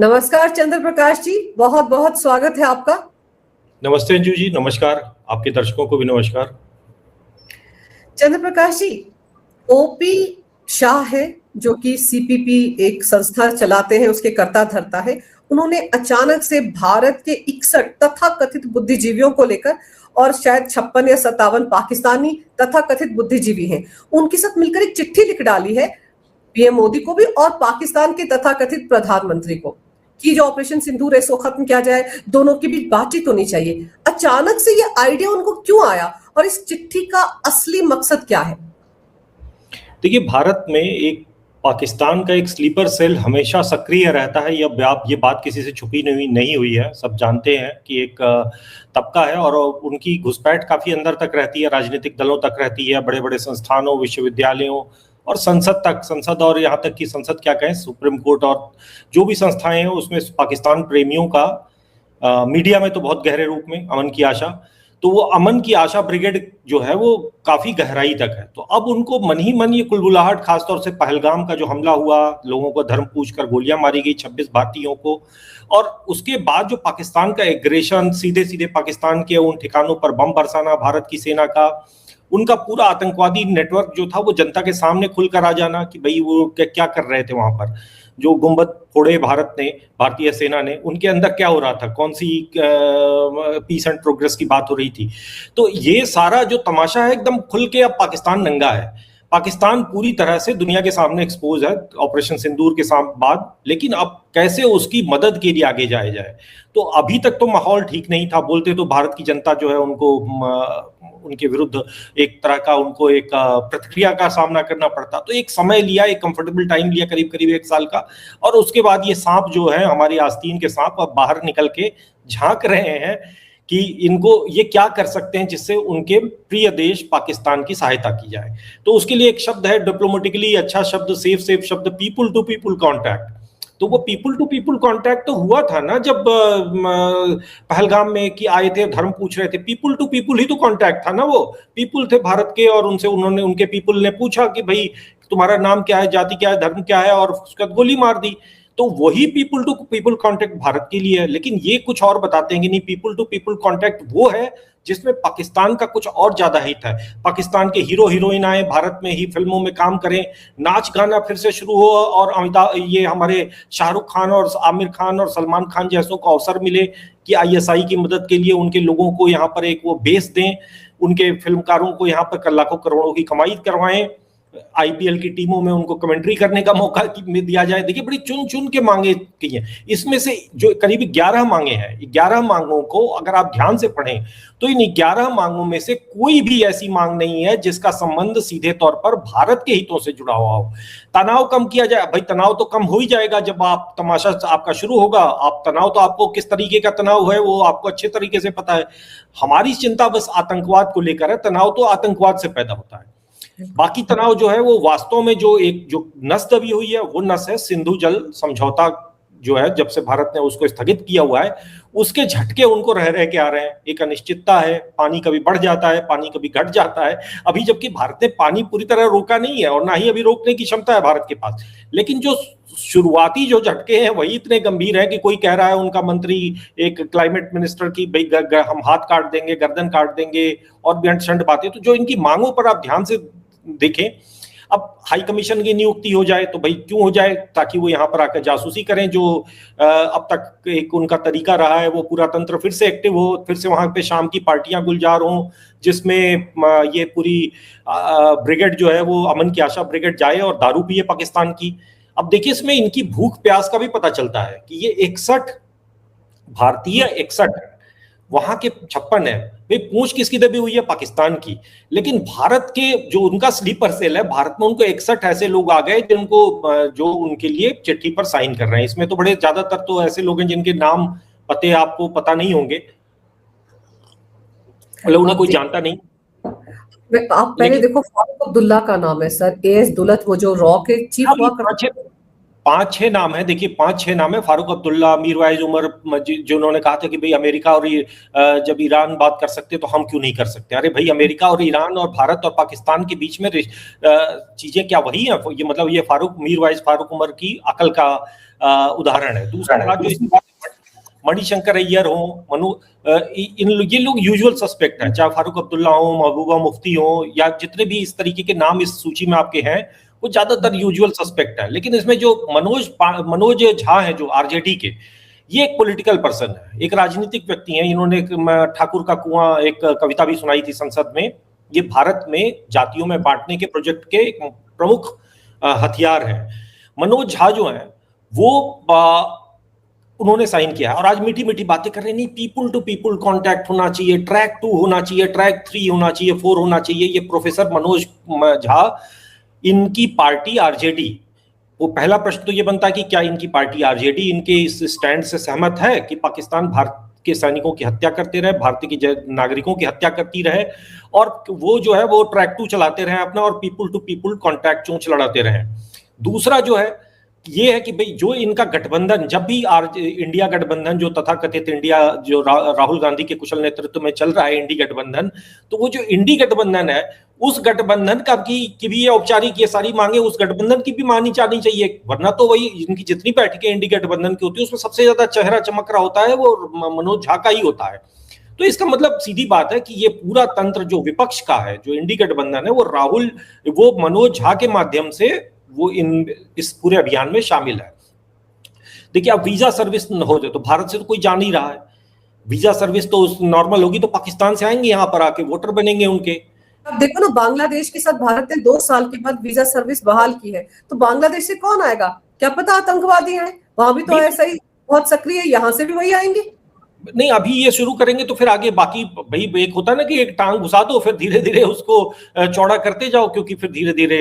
नमस्कार चंद्र प्रकाश जी, बहुत बहुत स्वागत है आपका। नमस्ते अंजू जी, नमस्कार। आपके दर्शकों को भी नमस्कार। चंद्र प्रकाश जी, ओपी शाह है जो कि सीपीपी एक संस्था चलाते हैं, उसके कर्ता धर्ता है। उन्होंने अचानक से भारत के 61 तथाकथित बुद्धिजीवियों को लेकर, और शायद 56 या 57 पाकिस्तानी तथाकथित बुद्धिजीवी हैं, उनके साथ मिलकर एक चिट्ठी लिख डाली है पीएम मोदी को भी और पाकिस्तान के तथाकथित प्रधानमंत्री को कि जो ऑपरेशन सिंदूर है इसको खत्म किया जाए, दोनों के बीच बातचीत होनी चाहिए। अचानक से ये आइडिया उनको क्यों आया और इस चिट्ठी का असली मकसद क्या है? देखिए, भारत में एक पाकिस्तान का एक स्लीपर सेल हमेशा सक्रिय रहता है। ये बात किसी से छुपी नहीं हुई है, सब जानते हैं कि एक तबका है और उनकी घुसपैठ काफी अंदर तक रहती है, राजनीतिक दलों तक रहती है, बड़े बड़े संस्थानों, विश्वविद्यालयों और संसद तक, संसद और यहाँ तक कि संसद क्या कहें, सुप्रीम कोर्ट और जो भी संस्थाएं हैं उसमें पाकिस्तान प्रेमियों का मीडिया में तो बहुत गहरे रूप में अमन की आशा, तो वो अमन की आशा ब्रिगेड जो है वो काफी गहराई तक है। तो अब उनको मन ही मन ये कुलबुलाहट, खासतौर से पहलगाम का जो हमला हुआ, लोगों को धर्म पूछकर गोलियां मारी गई 26 भारतीयों को, और उसके बाद जो पाकिस्तान का एग्रेशन, सीधे सीधे पाकिस्तान के उन ठिकानों पर बम बरसाना भारत की सेना का, उनका पूरा आतंकवादी नेटवर्क जो था वो जनता के सामने खुलकर आ जाना कि भाई वो क्या कर रहे थे वहां पर, जो गुंबद फोड़े भारत ने, भारतीय सेना ने, उनके अंदर क्या हो रहा था, कौन सी पीस एंड प्रोग्रेस की बात हो रही थी। तो ये सारा जो तमाशा है एकदम खुल के अब पाकिस्तान नंगा है। पाकिस्तान पूरी तरह से दुनिया के सामने एक्सपोज है ऑपरेशन सिंदूर के बाद, लेकिन अब कैसे उसकी मदद के लिए आगे जाया जाए। तो अभी तक तो माहौल ठीक नहीं था। बोलते तो भारत की जनता जो है उनको उनके विरुद्ध एक तरह का उनको एक प्रतिक्रिया का सामना करना पड़ता। तो एक समय लिया, एक कंफर्टेबल टाइम लिया, करीब करीब 1 साल का, और उसके बाद ये सांप जो है, हमारी आस्तीन के सांप, अब बाहर निकल के झांक रहे हैं कि इनको ये क्या कर सकते हैं जिससे उनके प्रिय देश पाकिस्तान की सहायता की जाए। तो उसके लिए एक शब्द है, डिप्लोमेटिकली अच्छा शब्द, सेफ शब्द, पीपुल टू पीपुल कॉन्टैक्ट। तो वो पीपुल टू पीपुल कॉन्टैक्ट तो हुआ था ना जब पहलगाम में कि आए थे, धर्म पूछ रहे थे, पीपुल टू पीपुल ही तो कॉन्टैक्ट था ना। वो पीपुल थे भारत के और उनके पीपुल ने पूछा कि भाई तुम्हारा नाम क्या है, जाति क्या है, धर्म क्या है, और उसके बाद गोली मार दी। तो वही people to people contact Bharat के लिए है। लेकिन ये कुछ और बताते हैं कि नहीं, पीपुल टू पीपुल कॉन्टैक्ट वो है जिसमें पाकिस्तान का कुछ और ज्यादा हित है। पाकिस्तान के हीरो हीरोइन आए, भारत में ही फिल्मों में काम करें, नाच गाना फिर से शुरू हो, और ये हमारे शाहरुख खान और आमिर खान और सलमान खान जैसों को अवसर मिले कि आईएसआई की मदद के लिए उनके लोगों को यहाँ पर एक वो बेस दें, उनके फिल्मकारों को यहाँ पर लाखों करोड़ों की कमाई करवाएं, आईपीएल की टीमों में उनको कमेंट्री करने का मौका दिया जाए। देखिए, बड़ी चुन चुन के मांगे की हैं। इसमें से जो करीब 11 मांगे हैं, 11 मांगों को अगर आप ध्यान से पढ़ें तो इन 11 मांगों में से कोई भी ऐसी मांग नहीं है जिसका संबंध सीधे तौर पर भारत के हितों से जुड़ा हुआ हो। तनाव कम किया जाए, भाई तनाव तो कम हो ही जाएगा जब आप तमाशा आपका शुरू होगा। आप तनाव तो, आपको किस तरीके का तनाव है वो आपको अच्छे तरीके से पता है। हमारी चिंता बस आतंकवाद को लेकर है। तनाव तो आतंकवाद से पैदा होता है। बाकी तनाव जो है वो वास्तव में जो नस दबी हुई है वो नस है सिंधु जल समझौता जो है, जब से भारत ने उसको स्थगित किया हुआ है, उसके झटके उनको रह के आ रहे हैं। एक अनिश्चितता है, पानी कभी बढ़ जाता है, पानी कभी घट जाता है। अभी जबकि भारत ने पानी पूरी तरह रोका नहीं है और ना ही अभी रोकने की क्षमता है भारत के पास, लेकिन जो शुरुआती जो झटके हैं वही इतने गंभीर हैं कि कोई कह रहा है, उनका मंत्री एक क्लाइमेट मिनिस्टर की, भाई हम हाथ काट देंगे, गर्दन काट देंगे, और भी अंट बातें। तो जो इनकी मांगों पर आप ध्यान से देखें, अब हाई कमीशन की नियुक्ति हो जाए तो भाई क्यों हो जाए, ताकि वो यहाँ पर आकर जासूसी करें, जो अब तक एक उनका तरीका रहा है, वो पूरा तंत्र फिर से एक्टिव हो, फिर से वहां पे शाम की पार्टियां गुलजार हों, जिसमें ये पूरी ब्रिगेड जो है वो अमन की आशा ब्रिगेड जाए और दारू पिए पाकिस्तान की। अब देखिए, इसमें इनकी भूख प्यास का भी पता चलता है कि ये 61 भारतीय, 61 वहां के 56 है। भाई पूंछ किसकी दबी हुई है? पाकिस्तान की। लेकिन भारत के जो उनका स्लीपर सेल है, भारत में उनको 61 ऐसे लोग आ गए जिनको जो उनके लिए चिट्ठी पर साइन कर रहे हैं। इसमें तो बड़े ज्यादातर तो ऐसे लोग हैं जिनके नाम पते आपको पता नहीं होंगे, मतलब उन्हें कोई जानता नहीं। आप पहले देखो, फारूक अब्दुल्ला का नाम है सर, एएस दुलत, वो जो रॉ के चीफ हुआ। 5-6 नाम है, देखिए 5-6 नाम है, फारूक अब्दुल्ला, मीरवाइज उमर, जो उन्होंने कहा था कि भाई अमेरिका और जब ईरान बात कर सकते तो हम क्यों नहीं कर सकते। अरे भाई, अमेरिका और ईरान और भारत और पाकिस्तान के बीच में चीजें क्या वही है? ये मतलब ये मीरवाइज फारूक उमर की अकल का उदाहरण है। दूसरा बात जो मणिशंकर अय्यर हो, ये लोग यूजुअल सस्पेक्ट हैं, चाहे फारूक अब्दुल्ला हो, महबूबा मुफ्ती हो, या जितने भी इस तरीके के नाम इस सूची में आपके हैं, वो ज्यादातर यूजुअल सस्पेक्ट है। लेकिन इसमें जो मनोज झा है, जो आरजेडी के, ये एक पॉलिटिकल पर्सन है, एक राजनीतिक व्यक्ति हैं। इन्होंने ठाकुर का कुआं एक कविता भी सुनाई थी संसद में। ये भारत में जातियों में बांटने के प्रोजेक्ट के एक प्रमुख हथियार है। मनोज झा जो है वो उन्होंने साइन किया है, और आज मीठी मीठी बातें कर रहे हैं, नहीं पीपुल टू पीपुल कांटेक्ट होना चाहिए, ट्रैक 2 होना चाहिए, ट्रैक 3 होना चाहिए, 4 होना चाहिए। ये प्रोफेसर मनोज झा, इनकी पार्टी आरजेडी, वो पहला प्रश्न तो ये बनता है कि क्या इनकी पार्टी आरजेडी इनके इस स्टैंड से सहमत है कि पाकिस्तान भारत के सैनिकों की हत्या करते रहे, भारतीय के नागरिकों की हत्या करती रहे, और वो जो है वो ट्रैक 2 चलाते रहे अपना, और पीपुल टू पीपुल कॉन्टैक्ट चोंच लड़ाते रहे। दूसरा जो है ये है कि भाई जो इनका गठबंधन, जब भी इंडिया गठबंधन जो तथाकथित इंडिया जो राहुल गांधी के कुशल नेतृत्व में चल रहा है, इंडी गठबंधन, तो वो जो इंडी गठबंधन है, उस गठबंधन का की भी ये औपचारिक ये सारी मांगे उस गठबंधन की भी मानी जानी चाहिए, वरना तो वही इनकी जितनी बैठकें इंडी गठबंधन की होती है उसमें सबसे ज्यादा चेहरा चमक रहा होता है वो मनोज झा का ही होता है। तो इसका मतलब सीधी बात है कि ये पूरा तंत्र जो विपक्ष का है, जो इंडी गठबंधन है, वो मनोज झा के माध्यम से वो इस पूरे अभियान में शामिल है। देखिए, अब वीजा सर्विस हो जाए तो भारत से तो कोई जा नहीं रहा है, वीजा सर्विस तो नॉर्मल होगी तो पाकिस्तान से आएंगे, यहाँ पर आके वोटर बनेंगे उनके। अब देखो ना, बांग्लादेश के साथ भारत ने 2 साल के बाद वीजा सर्विस बहाल की है, तो बांग्लादेश से कौन आएगा? क्या पता आतंकवादी हैं, वहां भी तो ऐसा ही बहुत सक्रिय है, यहाँ से भी वही आएंगे। नहीं, अभी ये शुरू करेंगे तो फिर आगे बाकी, भाई एक होता है ना कि एक टांग घुसा दो, फिर धीरे धीरे उसको चौड़ा करते जाओ, क्योंकि फिर धीरे धीरे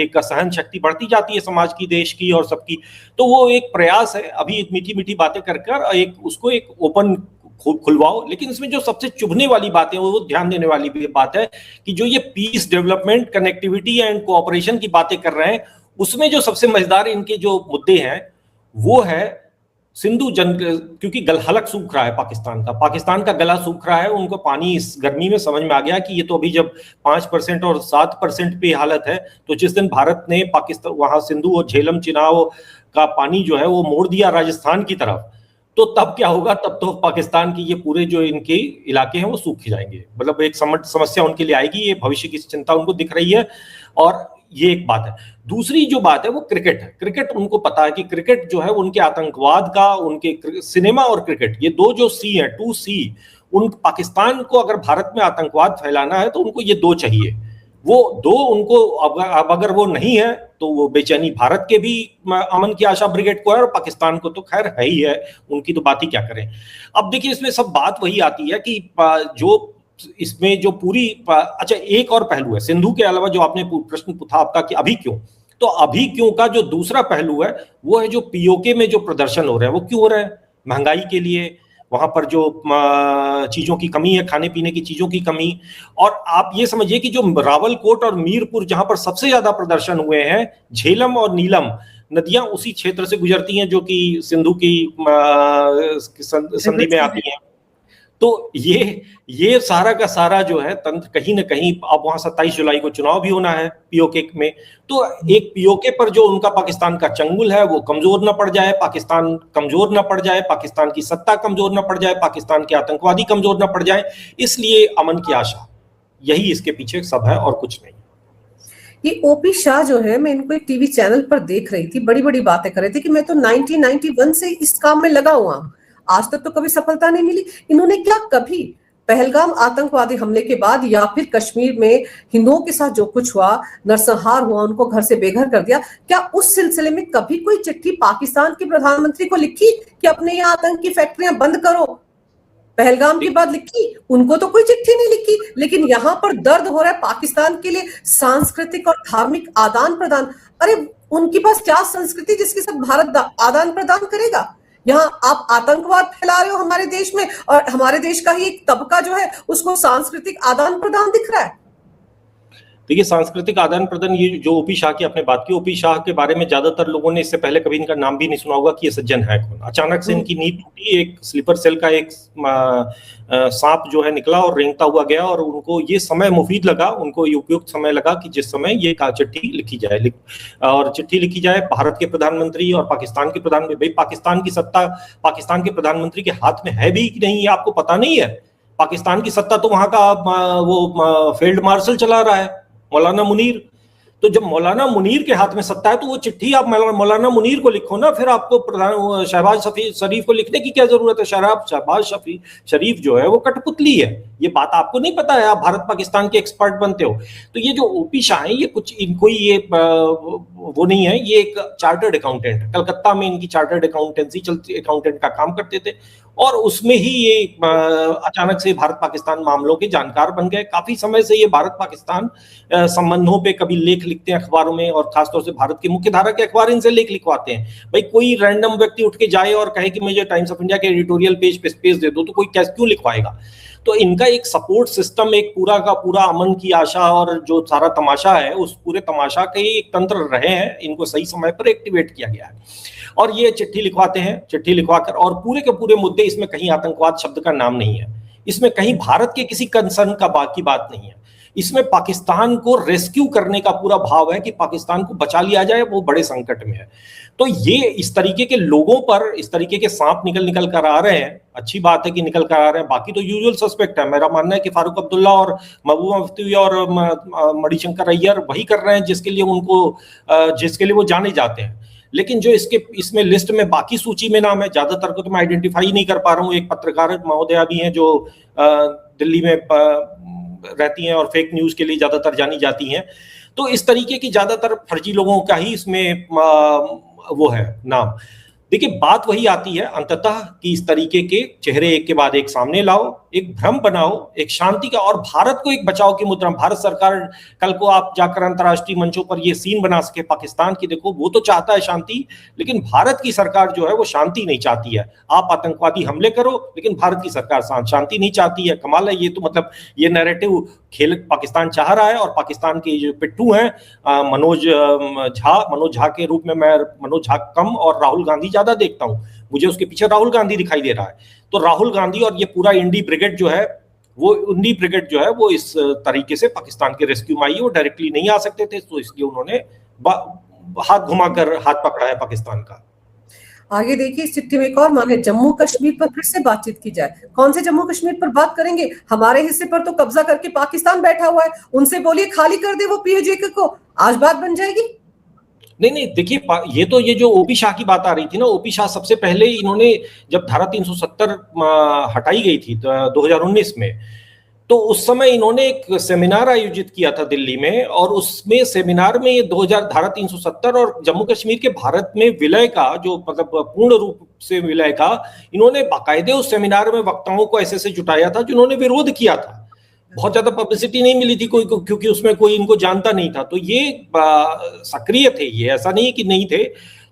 एक सहन शक्ति बढ़ती जाती है समाज की, देश की और सबकी। तो वो एक प्रयास है, अभी एक मीठी मीठी बातें कर एक उसको एक ओपन खुलवाओ। लेकिन इसमें जो सबसे चुभने वाली बात है, वो ध्यान देने वाली भी बात है कि जो ये peace, development, connectivity and cooperation की बातें कर रहे हैं, उसमें जो सबसे मजेदार इनके जो मुद्दे हैं वो है सिंधु क्योंकि हलक सूख रहा है पाकिस्तान का गला सूख रहा है। उनको पानी इस गर्मी में समझ में आ गया कि ये तो अभी जब 5% और 7% पे हालत है, तो जिस दिन भारत ने पाकिस्तान वहां सिंधु और झेलम चिनाव का पानी जो है वो मोड़ दिया राजस्थान की तरफ, तो तब क्या होगा? तब तो पाकिस्तान की ये पूरे जो इनके इलाके हैं वो सूख जाएंगे, मतलब एक समस्या उनके लिए आएगी। ये भविष्य की चिंता उनको दिख रही है, और ये एक बात है। दूसरी जो बात है वो क्रिकेट है। क्रिकेट, उनको पता है कि क्रिकेट जो है उनके आतंकवाद का, उनके सिनेमा और क्रिकेट, ये दो जो सी है, 2C, उन पाकिस्तान को अगर भारत में आतंकवाद फैलाना है तो उनको ये 2 चाहिए। वो 2 उनको अब अगर वो नहीं है तो वो बेचैनी भारत के भी अमन की आशा ब्रिगेड को है, और पाकिस्तान को तो खैर है ही है, उनकी तो बात ही क्या करें। अब देखिए, इसमें सब बात वही आती है कि जो इसमें जो पूरी, अच्छा एक और पहलू है सिंधु के अलावा, जो आपने प्रश्न पूछा आपका कि अभी क्यों, तो अभी क्यों का जो दूसरा पहलू है वो है जो पीओके में जो प्रदर्शन हो रहे हैं। वो क्यों हो रहे हैं? महंगाई के लिए, वहां पर जो चीजों की कमी है, खाने पीने की चीजों की कमी। और आप ये समझिए कि जो रावलकोट और मीरपुर जहां पर सबसे ज्यादा प्रदर्शन हुए हैं, झेलम और नीलम नदियां उसी क्षेत्र से गुजरती हैं जो कि सिंधु की संधि में आती हैं। तो ये सारा का सारा जो है तंत्र कहीं ना कहीं, अब वहां 27 जुलाई को चुनाव भी होना है पीओके में, तो एक पीओके पर जो उनका पाकिस्तान का चंगुल है वो कमजोर ना पड़ जाए, पाकिस्तान कमजोर ना पड़ जाए, पाकिस्तान की सत्ता कमजोर ना पड़ जाए, पाकिस्तान के आतंकवादी कमजोर ना पड़ जाए, इसलिए अमन की आशा, यही इसके पीछे सब है और कुछ नहीं। ये ओपी शाह जो है, मैं इनको एक टीवी चैनल पर देख रही थी, बड़ी बड़ी बातें कर रहे थे कि मैं तो 1991 से इस काम में लगा हुआ हूं, आज तक तो कभी सफलता नहीं मिली। इन्होंने क्या कभी पहलगाम आतंकवादी हमले के बाद या फिर कश्मीर में हिंदुओं के साथ जो कुछ हुआ, नरसंहार हुआ, उनको घर से बेघर कर दिया, क्या उस सिलसिले में कभी कोई चिट्ठी पाकिस्तान के प्रधानमंत्री को लिखी कि अपने यहाँ आतंक की फैक्ट्रियां बंद करो? पहलगाम के बाद लिखी? उनको तो कोई चिट्ठी नहीं लिखी। लेकिन यहाँ पर दर्द हो रहा है पाकिस्तान के लिए सांस्कृतिक और धार्मिक आदान प्रदान। अरे उनके पास क्या संस्कृति जिसके साथ भारत आदान प्रदान करेगा? यहाँ आप आतंकवाद फैला रहे हो हमारे देश में, और हमारे देश का ही एक तबका जो है उसको सांस्कृतिक आदान प्रदान दिख रहा है। देखिए, सांस्कृतिक आदान प्रदान, ये जो ओपी शाह की आपने बात की, ओपी शाह के बारे में ज्यादातर लोगों ने इससे पहले कभी इनका नाम भी नहीं सुना होगा कि ये सज्जन है कौन। अचानक से इनकी नींद टूटी, एक स्लीपर सेल का एक सांप जो है निकला और रेंगता हुआ गया, और उनको ये समय मुफीद लगा, उनको ये उपयुक्त समय लगा कि जिस समय ये चिट्ठी लिखी जाए, और चिट्ठी लिखी जाए भारत के प्रधानमंत्री और पाकिस्तान के प्रधानमंत्री। भाई, पाकिस्तान की सत्ता पाकिस्तान के प्रधानमंत्री के हाथ में है भी कि नहीं, ये आपको पता नहीं है। पाकिस्तान की सत्ता तो वहां का वो फील्ड मार्शल चला रहा है, मौलाना मुनीर। तो जब मौलाना मुनीर के हाथ में सत्ता है तो वो चिट्ठी आप मौलाना मुनीर को लिखो ना, फिर आपको शहबाज शरीफ को लिखने की क्या जरूरत है। शहबाज शरीफ जो है वो कठपुतली है, ये बात आपको नहीं पता है, आप भारत पाकिस्तान के एक्सपर्ट बनते हो। तो ये जो ओपी शाह है, ये कुछ इनको ये वो नहीं है, ये एक चार्टर्ड अकाउंटेंट है। कलकत्ता में इनकी चार्टर्ड अकाउंटेंसी चलती, अकाउंटेंट का काम करते थे, और उसमें ही ये अचानक से भारत पाकिस्तान मामलों के जानकार बन गए। काफी समय से ये भारत पाकिस्तान संबंधों पे कभी लेख लिखते हैं अखबारों में, और खासतौर से भारत के मुख्य धारा के अखबार इनसे लेख लिखवाते हैं। भाई, कोई रैंडम व्यक्ति उठ के जाए और कहे कि मुझे टाइम्स ऑफ इंडिया के एडिटोरियल पेज पे स्पेस दे दो, तो कोई क्यों लिखवाएगा। तो इनका एक सपोर्ट सिस्टम, एक पूरा का पूरा अमन की आशा और जो सारा तमाशा है, उस पूरे तमाशा के एक तंत्र रहे हैं, इनको सही समय पर एक्टिवेट किया गया है। और ये चिट्ठी लिखवाते हैं, चिट्ठी लिखवाकर, और पूरे के पूरे मुद्दे, इसमें कहीं आतंकवाद शब्द का नाम नहीं है, इसमें कहीं भारत के किसी कंसर्न का बाकी बात नहीं है, इसमें पाकिस्तान को रेस्क्यू करने का पूरा भाव है कि पाकिस्तान को बचा लिया जाए, वो बड़े संकट में है। तो ये इस तरीके के लोगों पर इस तरीके के सांप निकल कर आ रहे हैं। अच्छी बात है कि निकल कर आ रहे हैं, बाकी तो यूजुअल सस्पेक्ट है। मेरा मानना है कि फारूक अब्दुल्ला और महबूबा मुफ्ती और मणिशंकर अय्यर वही कर रहे हैं जिसके लिए वो जाने जाते हैं। लेकिन जो इसमें लिस्ट में बाकी सूची में नाम है, ज्यादातर को तो मैं आइडेंटिफाई नहीं कर पा रहा हूँ। एक पत्रकार महोदया भी हैं जो दिल्ली में रहती हैं और फेक न्यूज के लिए ज्यादातर जानी जाती हैं। तो इस तरीके की ज्यादातर फर्जी लोगों का ही इसमें वो है नाम। देखिए, बात वही आती है अंततः कि इस तरीके के चेहरे एक के बाद एक सामने लाओ, एक भ्रम बनाओ, एक शांति का, और भारत को एक बचाव की मुद्रा। भारत सरकार कल को आप जाकर अंतर्राष्ट्रीय मंचों पर ये सीन बना सके पाकिस्तान की, देखो वो तो चाहता है शांति, लेकिन भारत की सरकार जो है वो शांति नहीं चाहती है। आप आतंकवादी हमले करो, लेकिन भारत की सरकार शांति नहीं चाहती है। कमाल है ये तो, मतलब ये नैरेटिव खेल पाकिस्तान चाह रहा है। और पाकिस्तान के जो पिट्ठू हैं मनोज झा के रूप में मैं मनोज झा कम और राहुल गांधी ज्यादा देखता हूं, मुझे उसके पीछे राहुल गांधी दिखाई दे रहा है। तो राहुल गांधी और ये पूरा इंडी ब्रिगेड जो है वो इस तरीके से पाकिस्तान के रेस्क्यू में आई, वो डायरेक्टली नहीं आ सकते थे, तो इसलिए उन्होंने हाथ घुमाकर हाथ पकड़ा है पाकिस्तान का। आगे देखिए, इस चिट्ठी में एक और मांग है, जम्मू कश्मीर पर फिर से बातचीत की जाए। कौन से जम्मू कश्मीर पर बात करेंगे? हमारे हिस्से पर तो कब्जा करके पाकिस्तान बैठा हुआ है, उनसे बोलिए खाली कर दे वो पीओजे को, आज बात बन जाएगी। नहीं, देखिए, ये जो ओपी शाह की बात आ रही थी ना, ओपी शाह सबसे पहले इन्होंने जब धारा 370 हटाई गई थी 2019 में, तो उस समय इन्होंने एक सेमिनार आयोजित किया था दिल्ली में, और उसमें सेमिनार में ये 2000 धारा 370 और जम्मू कश्मीर के भारत में विलय का जो मतलब पूर्ण रूप से विलय का, इन्होंने बाकायदे उस सेमिनार में वक्ताओं को ऐसे जुटाया था जिन्होंने विरोध किया था। बहुत ज्यादा पब्लिसिटी नहीं मिली थी क्योंकि उसमें कोई इनको जानता नहीं था, तो ये सक्रिय थे, ये ऐसा नहीं कि नहीं थे।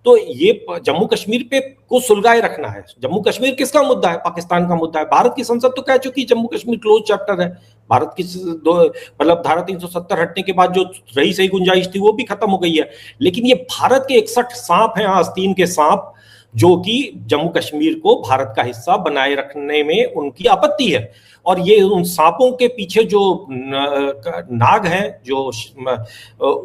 तो ये जम्मू कश्मीर पे को सुलगाए रखना है। जम्मू कश्मीर किसका मुद्दा है? पाकिस्तान का मुद्दा है। भारत की संसद तो कह चुकी जम्मू कश्मीर क्लोज चैप्टर है। भारत की मतलब धारा 370 हटने के बाद जो रही सही गुंजाइश थी वो भी खत्म हो गई है। लेकिन ये भारत के 61 सांप हैं, आस्तीन के सांप, जो कि जम्मू कश्मीर को भारत का हिस्सा बनाए रखने में उनकी आपत्ति है। और ये उन सांपों के पीछे जो नाग हैं, जो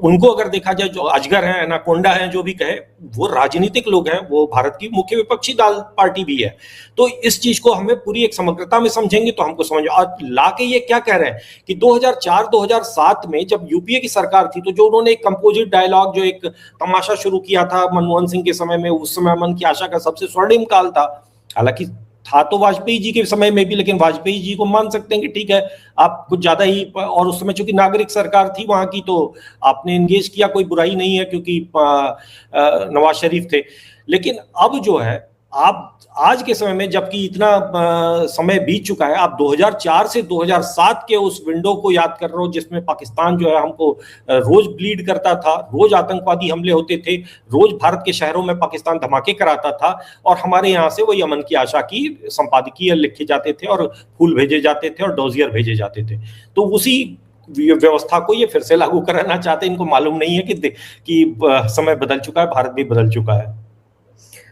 उनको अगर देखा जाए, जो अजगर हैं, एनाकोंडा हैं, जो भी कहे, वो राजनीतिक लोग हैं, वो भारत की मुख्य विपक्षी दल पार्टी भी है। तो इस चीज को हमें पूरी एक समग्रता में समझेंगे तो हमको समझ। और लाके ये क्या कह रहे हैं कि 2004-2007 में जब यूपीए की सरकार थी, तो जो उन्होंने एक कंपोजिट डायलॉग, जो एक तमाशा शुरू किया था मनमोहन सिंह के समय में, उस समय अमन की आशा का सबसे स्वर्णिम काल था। हालांकि था तो वाजपेयी जी के समय में भी, लेकिन वाजपेयी जी को मान सकते हैं कि ठीक है आप कुछ ज्यादा ही, और उस समय चूंकि नागरिक सरकार थी वहां की, तो आपने एंगेज किया, कोई बुराई नहीं है, क्योंकि नवाज शरीफ थे। लेकिन अब जो है, आप आज के समय में, जबकि इतना समय बीत चुका है, आप 2004 से 2007 के उस विंडो को याद कर रहे हो जिसमें पाकिस्तान जो है हमको रोज ब्लीड करता था, रोज आतंकवादी हमले होते थे, रोज भारत के शहरों में पाकिस्तान धमाके कराता था, और हमारे यहाँ से वही अमन की आशा की संपादकीय लिखे जाते थे और फूल भेजे जाते थे और डोजियर भेजे जाते थे। तो व्यवस्था को ये फिर से लागू कराना चाहते हैं। इनको मालूम नहीं है कि समय बदल चुका है, भारत भी बदल चुका है।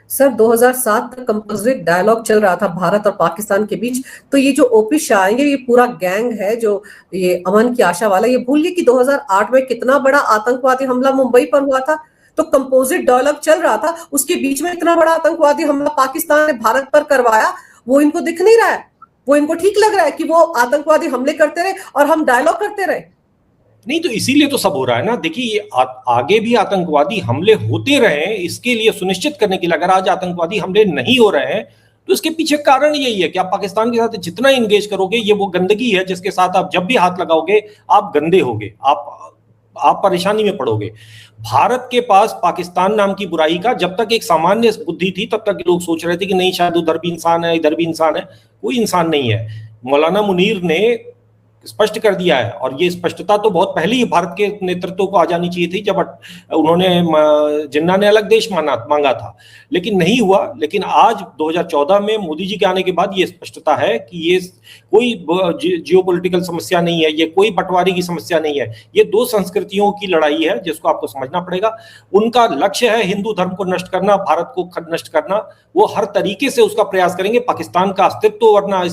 सर 2007 तक कंपोजिट डायलॉग चल रहा था भारत और पाकिस्तान के बीच, तो ये जो ओपी शाह आएंगे, ये पूरा गैंग है जो ये अमन की आशा वाला, ये भूल गए कि 2008 में कितना बड़ा आतंकवादी हमला मुंबई पर हुआ था। तो कंपोजिट डायलॉग चल रहा था, उसके बीच में इतना बड़ा आतंकवादी हमला पाकिस्तान ने भारत पर करवाया, वो इनको दिख नहीं रहा है। वो इनको ठीक लग रहा है कि वो आतंकवादी हमले करते रहे और हम डायलॉग करते रहे। नहीं तो इसीलिए तो सब हो रहा है ना। देखिए आगे भी आतंकवादी हमले होते रहे, इसके लिए सुनिश्चित करने के लिए, अगर आज आतंकवादी हमले नहीं हो रहे हैं तो इसके पीछे कारण यही है कि आप पाकिस्तान के साथ जितना इंगेज करोगे, ये वो गंदगी है जिसके साथ आप जब भी हाथ लगाओगे आप गंदे होगे, आप परेशानी में पड़ोगे। भारत के पास पाकिस्तान नाम की बुराई का जब तक एक सामान्य बुद्धि थी, तब तक लोग सोच रहे थे कि नहीं शायद उधर भी इंसान है, इधर भी इंसान है। कोई इंसान नहीं है। मौलाना मुनीर ने स्पष्ट कर दिया है, और ये स्पष्टता तो बहुत पहले ही भारत के नेतृत्व को आ जानी चाहिए थी, जब उन्होंने जिन्ना ने अलग देश मांगा था, लेकिन नहीं हुआ। लेकिन आज 2014 में मोदी जी के आने के बाद ये स्पष्टता है कि ये कोई जियोपॉलिटिकल समस्या नहीं है, ये कोई बंटवारे की समस्या नहीं है, ये दो संस्कृतियों की लड़ाई है जिसको आपको समझना पड़ेगा। उनका लक्ष्य है हिंदू धर्म को नष्ट करना, भारत को नष्ट करना। वो हर तरीके से उसका प्रयास करेंगे। पाकिस्तान का अस्तित्व वरना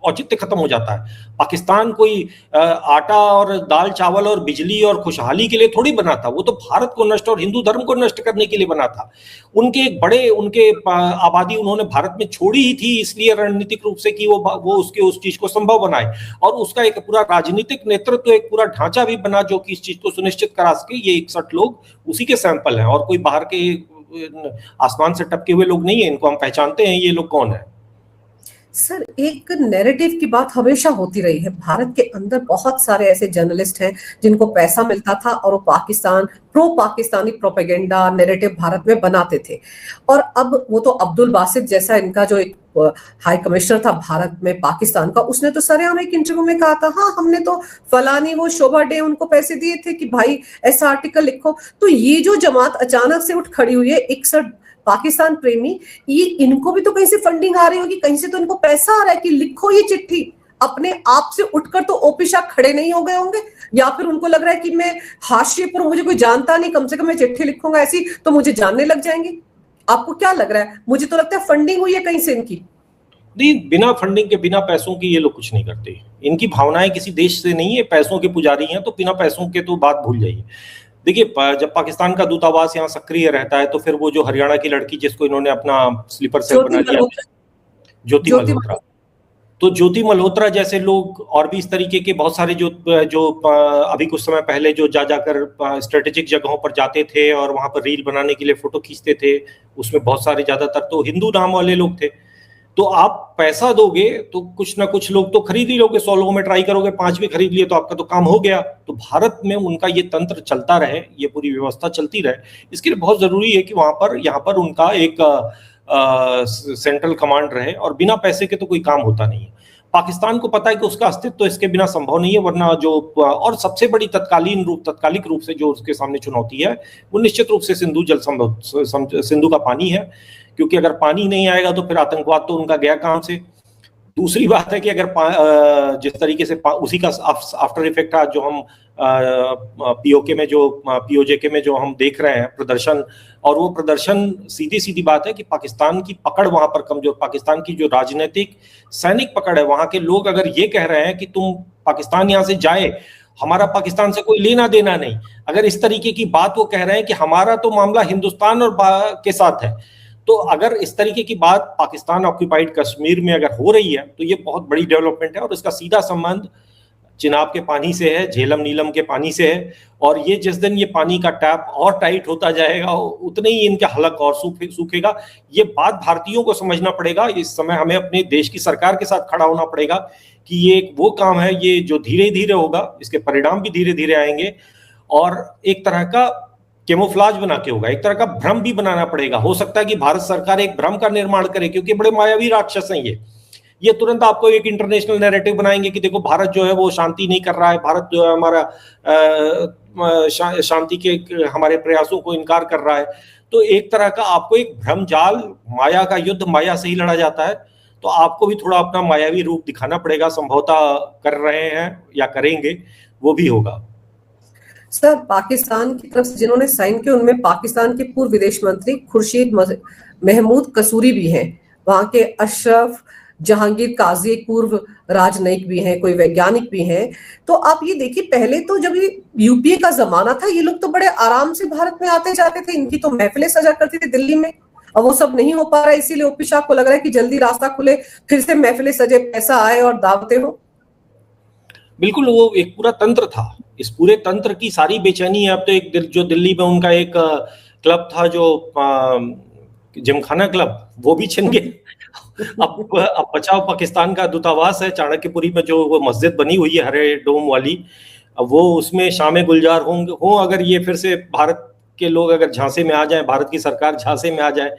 औचित्य खत्म हो जाता है। पाकिस्तान कोई आटा और दाल चावल और बिजली और खुशहाली के लिए थोड़ी बना था, वो तो भारत को नष्ट और हिंदू धर्म को नष्ट करने के लिए बना था। उनके आबादी उन्होंने भारत में छोड़ी ही थी इसलिए रणनीतिक रूप से कि वो उस चीज को संभव बनाए, और उसका एक पूरा राजनीतिक नेतृत्व, एक पूरा ढांचा भी बना जो कि इस चीज को सुनिश्चित करा सके। ये 61 लोग उसी के सैंपल हैं, और कोई बाहर के आसमान से टपके हुए लोग नहीं है। इनको हम पहचानते हैं, ये लोग कौन है। सर एक नैरेटिव की बात हमेशा होती रही है, भारत के अंदर बहुत सारे ऐसे जर्नलिस्ट हैं जिनको पैसा मिलता था और वो pro Pakistani propaganda narrative Bharat में बनाते थे। और अब वो तो अब्दुल बासित जैसा इनका जो एक हाई कमिश्नर था भारत में पाकिस्तान का, उसने तो सरेआम एक इंटरव्यू में कहा था, हाँ हमने तो फलानी वो शोभा डे उनको पैसे दिए थे कि भाई ऐसा आर्टिकल लिखो। तो ये जो जमात अचानक से उठ खड़ी हुई है 61 पाकिस्तान प्रेमी, ये इनको भी तो कहीं से फंडिंग आ रही होगी, कहीं से तो इनको पैसा आ रहा है कि लिखो ये चिट्ठी। अपने आप से उठकर तो ओपी शाह खड़े नहीं हो गए होंगे, या फिर उनको लग रहा है कि मैं हाशिए पर, मुझे कोई जानता नहीं, कम से कम मैं चिट्ठी लिखूंगा ऐसी तो मुझे जानने लग जाएंगे। आपको क्या लग रहा है? मुझे तो लगता है फंडिंग हुई है कहीं से इनकी। नहीं, बिना फंडिंग के, बिना पैसों की ये लोग कुछ नहीं करते। इनकी भावनाएं किसी देश से नहीं है, पैसों के पुजारी हैं, तो बिना पैसों के तो बात भूल जाइए। देखिए जब पाकिस्तान का दूतावास यहाँ सक्रिय रहता है तो फिर वो जो हरियाणा की लड़की जिसको इन्होंने अपना स्लीपर सेल बना लिया, ज्योति मल्होत्रा, तो ज्योति मल्होत्रा जैसे लोग और भी इस तरीके के बहुत सारे जो अभी कुछ समय पहले जो जाकर स्ट्रेटेजिक जगहों पर जाते थे और वहां पर रील बनाने के लिए फोटो खींचते थे, उसमें बहुत सारे ज्यादातर तो हिंदू नाम वाले लोग थे। तो आप पैसा दोगे तो कुछ ना कुछ लोग तो खरीद ही लोगे, 100 लोगों में ट्राई करोगे, 5 भी खरीद लिए तो आपका तो काम हो गया। तो भारत में उनका ये तंत्र चलता रहे, ये पूरी व्यवस्था चलती रहे, इसके लिए बहुत जरूरी है कि यहाँ पर उनका एक सेंट्रल कमांड रहे, और बिना पैसे के तो कोई काम होता नहीं है। पाकिस्तान को पता है कि उसका अस्तित्व तो इसके बिना संभव नहीं है, वरना और सबसे बड़ी तत्कालिक रूप से जो उसके सामने चुनौती है वो निश्चित रूप से सिंधु का पानी है, क्योंकि अगर पानी नहीं आएगा तो फिर आतंकवाद तो उनका गया काम से। दूसरी बात है कि अगर जिस तरीके से उसी का आफ्टर इफेक्ट जो हम पीओजेके में जो हम देख रहे हैं प्रदर्शन, और वो प्रदर्शन सीधी बात है कि पाकिस्तान की पकड़ वहां पर कमजोर, पाकिस्तान की जो राजनीतिक सैनिक पकड़ है, वहां के लोग अगर ये कह रहे हैं कि तुम पाकिस्तान यहाँ से जाए, हमारा पाकिस्तान से कोई लेना देना नहीं, अगर इस तरीके की बात वो कह रहे हैं कि हमारा तो मामला हिंदुस्तान और के साथ है, तो अगर इस तरीके की बात पाकिस्तान ऑक्यूपाइड कश्मीर में अगर हो रही है तो ये बहुत बड़ी डेवलपमेंट है, और इसका सीधा संबंध चिनाब के पानी से है, झेलम नीलम के पानी से है। और ये जिस दिन ये पानी का टैप और टाइट होता जाएगा उतने ही इनके हलक और सूखेगा। ये बात भारतीयों को समझना पड़ेगा। इस समय हमें अपने देश की सरकार के साथ खड़ा होना पड़ेगा कि ये वो काम है, ये जो धीरे धीरे होगा, इसके परिणाम भी धीरे धीरे आएंगे, और एक तरह का कैमोफ्लाज बना के होगा, एक तरह का भ्रम भी बनाना पड़ेगा। हो सकता है कि भारत सरकार एक भ्रम का निर्माण करे, क्योंकि बड़े मायावी राक्षस हैं ये तुरंत आपको एक इंटरनेशनल नैरेटिव बनाएंगे कि देखो भारत जो है वो शांति नहीं कर रहा है, भारत जो है हमारा शांति के हमारे प्रयासों को इनकार कर रहा है। तो एक तरह का आपको एक भ्रम जाल, माया का युद्ध माया से ही लड़ा जाता है। तो आपको भी थोड़ा अपना मायावी रूप दिखाना पड़ेगा, संभवतः कर रहे हैं या करेंगे, वो भी होगा। सर, पाकिस्तान की तरफ से जिन्होंने साइन किया उनमें पाकिस्तान के पूर्व विदेश मंत्री खुर्शीद महमूद कसूरी भी हैं, वहां के अशरफ जहांगीर काजी एक पूर्व राजनयिक भी हैं, कोई वैज्ञानिक भी हैं। तो आप ये देखिए, पहले तो जब ये यूपीए का जमाना था, ये लोग तो बड़े आराम से भारत में आते जाते थे, इनकी तो महफिलें सजा करती थी दिल्ली में। अब वो सब नहीं हो पा रहा है, इसीलिए ओपी शाह को लग रहा है कि जल्दी रास्ता खुले, फिर से महफिलें सजे, पैसा आए और दावतें हो। बिल्कुल, वो एक पूरा तंत्र था, इस पूरे तंत्र की सारी बेचैनी है। अब तो एक जो दिल्ली में उनका एक क्लब था, जो जिमखाना क्लब, वो भी छिन गए। अब बचाओ पाकिस्तान का दूतावास है चाणक्यपुरी में, जो वो मस्जिद बनी हुई है हरे डोम वाली, अब वो उसमें शामे गुलजार हो अगर ये फिर से भारत के लोग अगर झांसे में आ जाए, भारत की सरकार झांसे में आ जाए,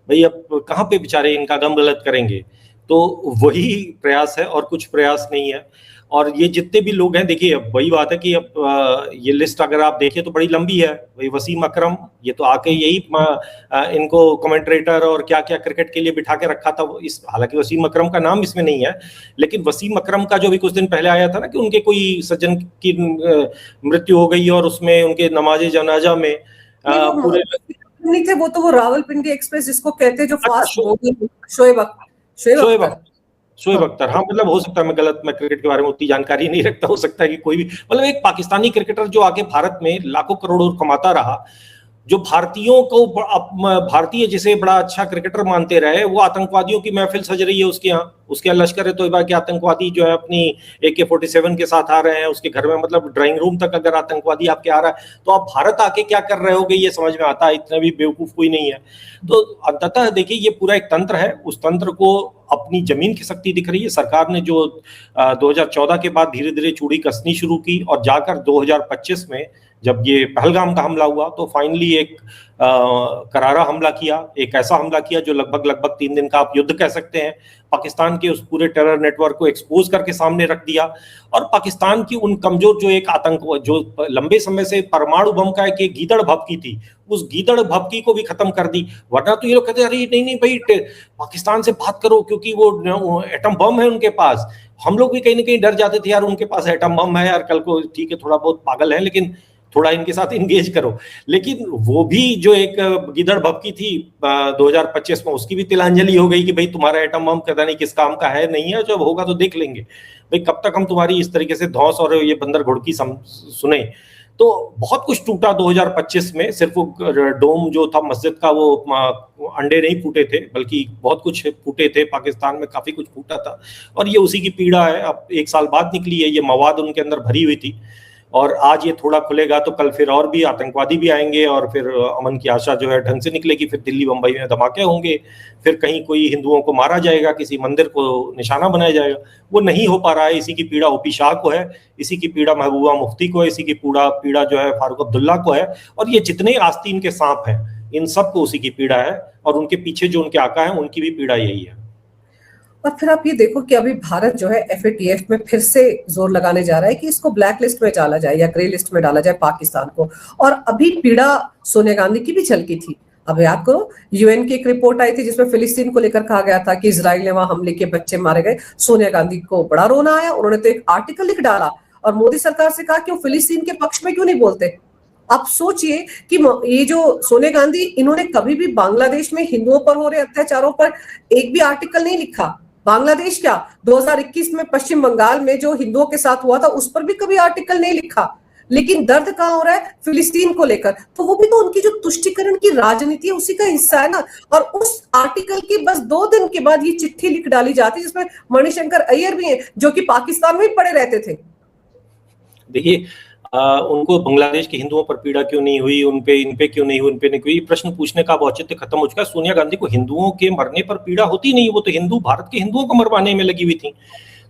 भाई अब कहाँ पे बेचारे इनका गम गलत करेंगे। तो वही प्रयास है और कुछ प्रयास नहीं है। और ये जितने भी लोग हैं, देखिए अब वही बात है कि अब ये लिस्ट अगर आप देखिए तो बड़ी लंबी है। वही वसीम अकरम, ये तो आके यही इनको कमेंट्रेटर और क्या क्या क्रिकेट के लिए बिठा के रखा था। इस हालांकि वसीम अकरम का नाम इसमें नहीं है, लेकिन वसीम अकरम का जो भी कुछ दिन पहले आया था ना कि उनके कोई सज्जन की मृत्यु हो गई और उसमें उनके नमाजे जनाजा में पूरे नहीं थे, वो तो वो रावलपिंडी एक्सप्रेस जिसको कहते हैं, जो फास्ट शोएब अख्तर, हाँ मतलब हो सकता है मैं गलत, मैं क्रिकेट के बारे में उतनी जानकारी नहीं रखता, हो सकता है कि कोई भी मतलब एक पाकिस्तानी क्रिकेटर जो आके भारत में लाखों करोड़ों कमाता रहा, जो भारतीयों को भारतीय जिसे बड़ा अच्छा क्रिकेटर मानते रहे, वो आतंकवादियों की महफिल सज रही है उसके यहाँ। उसके यहाँ लश्कर ए तोयबा के आतंकवादी जो है अपनी AK-47 के साथ आ रहे हैं उसके घर में, मतलब ड्राइंग रूम तक अगर आतंकवादी आपके आ रहा है तो आप भारत आके क्या कर रहे होगे, ये समझ में आता है। इतना भी बेवकूफ कोई नहीं है। तो अंततः देखिए ये पूरा एक तंत्र है, उस तंत्र को अपनी जमीन की शक्ति दिख रही है। सरकार ने जो 2014 के बाद धीरे धीरे चूड़ी कसनी शुरू की और जाकर 2025 में जब ये पहलगाम का हमला हुआ तो फाइनली एक करारा हमला किया, एक ऐसा हमला किया जो लगभग 3 दिन का आप युद्ध कह सकते हैं। पाकिस्तान के उस पूरे टेरर नेटवर्क को एक्सपोज करके सामने रख दिया और पाकिस्तान की उन कमजोर जो एक आतंक जो लंबे समय से परमाणु बम का एक गीदड़ भभकी थी, उस गीदड़ भभकी को भी खत्म कर दी। वरना तो ये लोग कहते अरे नहीं भाई पाकिस्तान से बात करो क्योंकि वो एटम बम है उनके पास। हम लोग भी कहीं ना कहीं डर जाते थे यार उनके पास एटम बम है यार, कल को ठीक है थोड़ा बहुत पागल है लेकिन थोड़ा इनके साथ इंगेज करो। लेकिन वो भी जो एक गिदड़ भभकी थी 2025 में, उसकी भी तिलांजलि हो गई कि भाई तुम्हारा एटम बम पता नहीं किस काम का है नहीं है, जब होगा तो देख लेंगे। भाई कब तक हम तुम्हारी इस तरीके से धौंस और ये बंदर घुड़की सुने। तो बहुत कुछ टूटा 2025 में। सिर्फ वो डोम जो था मस्जिद का, वो अंडे नहीं फूटे थे बल्कि बहुत कुछ फूटे थे। पाकिस्तान में काफी कुछ फूटा था और ये उसी की पीड़ा है। अब 1 साल बाद निकली है, ये मवाद उनके अंदर भरी हुई थी और आज ये थोड़ा खुलेगा तो कल फिर और भी आतंकवादी भी आएंगे और फिर अमन की आशा जो है ढंग से निकलेगी। फिर दिल्ली बंबई में धमाके होंगे, फिर कहीं कोई हिंदुओं को मारा जाएगा, किसी मंदिर को निशाना बनाया जाएगा। वो नहीं हो पा रहा है। इसी की पीड़ा ओपी शाह को है, इसी की पीड़ा महबूबा मुफ्ती को है, इसी की पीड़ा जो है फारूक अब्दुल्ला को है और ये जितने आस्तीन के सांप हैं इन सबको उसी की पीड़ा है और उनके पीछे जो उनके आका है उनकी भी पीड़ा यही है। और फिर आप ये देखो कि अभी भारत जो है FATF में फिर से जोर लगाने जा रहा है कि इसको ब्लैक लिस्ट में डाला जाए या ग्रे लिस्ट में डाला जाए पाकिस्तान को। और अभी पीड़ा सोनिया गांधी की भी छलकी थी। अब याद करो, UN की एक रिपोर्ट आई थी जिसमें फिलिस्तीन को लेकर कहा गया था कि इजराइल ने वहां हमले के बच्चे मारे गए। सोनिया गांधी को बड़ा रोना आया, उन्होंने तो एक आर्टिकल लिख डाला और मोदी सरकार से कहा कि वो फिलिस्तीन के पक्ष में क्यों नहीं बोलते। आप सोचिए कि ये जो सोनिया गांधी, इन्होंने कभी भी बांग्लादेश में हिंदुओं पर हो रहे अत्याचारों पर एक भी आर्टिकल नहीं लिखा। बांग्लादेश क्या, 2021 में पश्चिम बंगाल में जो हिंदुओं के साथ हुआ था उस पर भी कभी आर्टिकल नहीं लिखा। लेकिन दर्द कहां हो रहा है, फिलिस्तीन को लेकर। तो वो भी तो उनकी जो तुष्टीकरण की राजनीति है उसी का हिस्सा है ना। और उस आर्टिकल के बस 2 दिन के बाद ये चिट्ठी लिख डाली जाती है जिसमें मणिशंकर अय्यर भी हैं जो कि पाकिस्तान में ही पड़े रहते थे। देखिए उनको बांग्लादेश के हिंदुओं पर पीड़ा क्यों नहीं हुई, इन पे क्यों नहीं हुई, उन पे नहीं हुई, प्रश्न पूछने का औचित्य खत्म हो चुका है। सोनिया गांधी को हिंदुओं के मरने पर पीड़ा होती नहीं, वो तो हिंदू भारत के हिंदुओं को मरवाने में लगी हुई थी।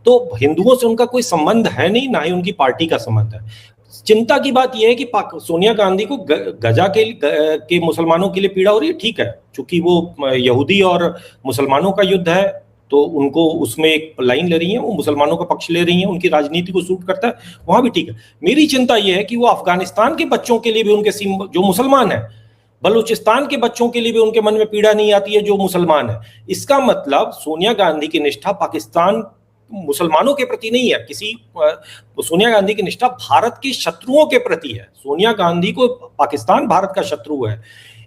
तो हिंदुओं से उनका कोई संबंध है नहीं, ना ही उनकी पार्टी का संबंध है। चिंता की बात यह है कि सोनिया गांधी को गजा के मुसलमानों के लिए पीड़ा हो रही है, ठीक है, चूंकि वो यहूदी और मुसलमानों का युद्ध है तो उनको उसमें एक लाइन ले रही है, वो मुसलमानों का पक्ष ले रही है, उनकी राजनीति को सूट करता है, वहां भी ठीक है। मेरी चिंता यह है कि वो अफगानिस्तान के बच्चों के लिए भी उनके जो मुसलमान है बलूचिस्तान के बच्चों के लिए भी उनके मन में पीड़ा नहीं आती है जो मुसलमान है। इसका मतलब सोनिया गांधी की निष्ठा पाकिस्तान मुसलमानों के प्रति नहीं है, सोनिया गांधी की निष्ठा भारत के शत्रुओं के प्रति है। सोनिया गांधी को पाकिस्तान भारत का शत्रु है,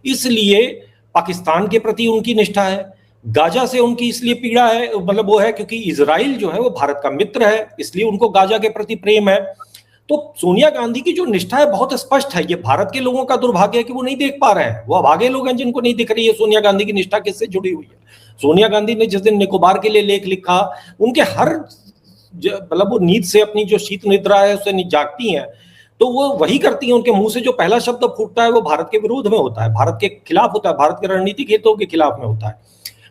इसलिए पाकिस्तान के प्रति उनकी निष्ठा है। गाजा से उनकी इसलिए पीड़ा है, मतलब वो है क्योंकि इजराइल जो है वो भारत का मित्र है, इसलिए उनको गाजा के प्रति प्रेम है। तो सोनिया गांधी की जो निष्ठा है बहुत स्पष्ट है। ये भारत के लोगों का दुर्भाग्य है कि वो नहीं देख पा रहे हैं, वो अभागे लोग हैं जिनको नहीं दिख रही है सोनिया गांधी की निष्ठा किससे जुड़ी हुई है। सोनिया गांधी ने जिस दिन निकोबार के लिए लेख लिखा, उनके हर मतलब वो नींद से अपनी जो शीत निद्रा है उससे जागती हैं, तो वो वही करती हैं। उनके मुंह से जो पहला शब्द फूटता है वो भारत के विरोध में होता है, भारत के खिलाफ होता है, भारत के रणनीतिक हितों के खिलाफ में होता है।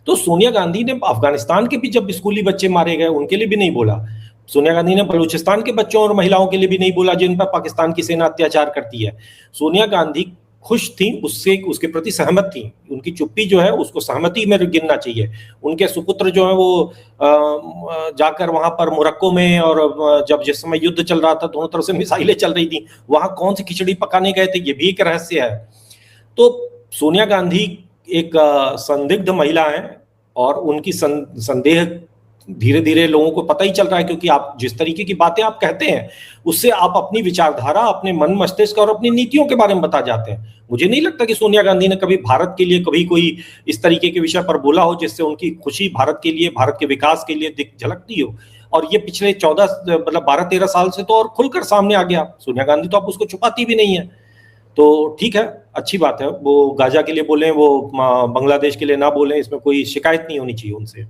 तो सोनिया गांधी ने अफगानिस्तान के भी जब स्कूली बच्चे मारे गए उनके लिए भी नहीं बोला। सोनिया गांधी ने बलूचिस्तान के बच्चों और महिलाओं के लिए भी नहीं बोला जिन पर पाकिस्तान की सेना अत्याचार करती है। सोनिया गांधी खुश थी उससे, उसके प्रति सहमत थी। उनकी चुप्पी जो है उसको सहमति में गिनना चाहिए। उनके सुपुत्र जो है वो जाकर वहां पर मोरक्को में, और जब जिस समय युद्ध चल रहा था दोनों तरफ से मिसाइलें चल रही थी, वहां कौन सी खिचड़ी पकाने गए थे ये भी एक रहस्य है। तो सोनिया गांधी एक संदिग्ध महिला है और उनकी संदेह धीरे धीरे लोगों को पता ही चल रहा है, क्योंकि आप जिस तरीके की बातें आप कहते हैं उससे आप अपनी विचारधारा, अपने मन मस्तिष्क और अपनी नीतियों के बारे में बता जाते हैं। मुझे नहीं लगता कि सोनिया गांधी ने कभी भारत के लिए कभी कोई इस तरीके के विषय पर बोला हो जिससे उनकी खुशी भारत के लिए, भारत के विकास के लिए झलकती हो। और ये पिछले 12-13 साल से तो और खुलकर सामने आ गया। सोनिया गांधी तो आप उसको छुपाती भी नहीं है। तो ठीक है, अच्छी बात है, वो गाजा के लिए बोले, वो बांग्लादेश के लिए ना बोले, इसमें कोई शिकायत नहीं होनी चाहिए उनसे।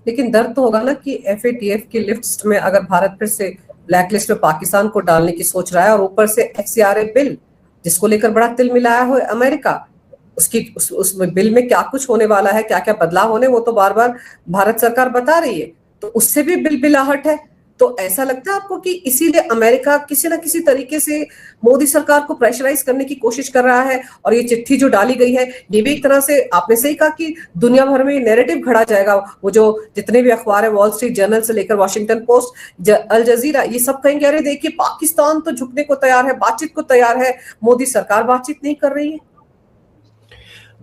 लेकिन डर तो होगा ना कि FATF की लिस्ट में अगर भारत फिर से ब्लैक लिस्ट में पाकिस्तान को डालने की सोच रहा है, और ऊपर से FCRA बिल जिसको लेकर बड़ा तिल मिलाया हो अमेरिका, उस बिल में क्या कुछ होने वाला है, क्या क्या बदलाव होने, वो तो बार बार भारत सरकार बता रही है। तो उससे भी बिलबिलाहट है। तो ऐसा लगता है आपको कि इसीलिए अमेरिका किसी ना किसी तरीके से मोदी सरकार को प्रेशराइज करने की कोशिश कर रहा है, और ये चिट्ठी जो डाली गई है ये भी एक तरह से, आपने सही कहा कि दुनिया भर में नैरेटिव घड़ा जाएगा। वो जो जितने भी अखबार है, वॉल स्ट्रीट जर्नल से लेकर वॉशिंग्टन पोस्ट, अल जजीरा, ये सब कहेंगे अरे देखिए पाकिस्तान तो झुकने को तैयार है, बातचीत को तैयार है, मोदी सरकार बातचीत नहीं कर रही है।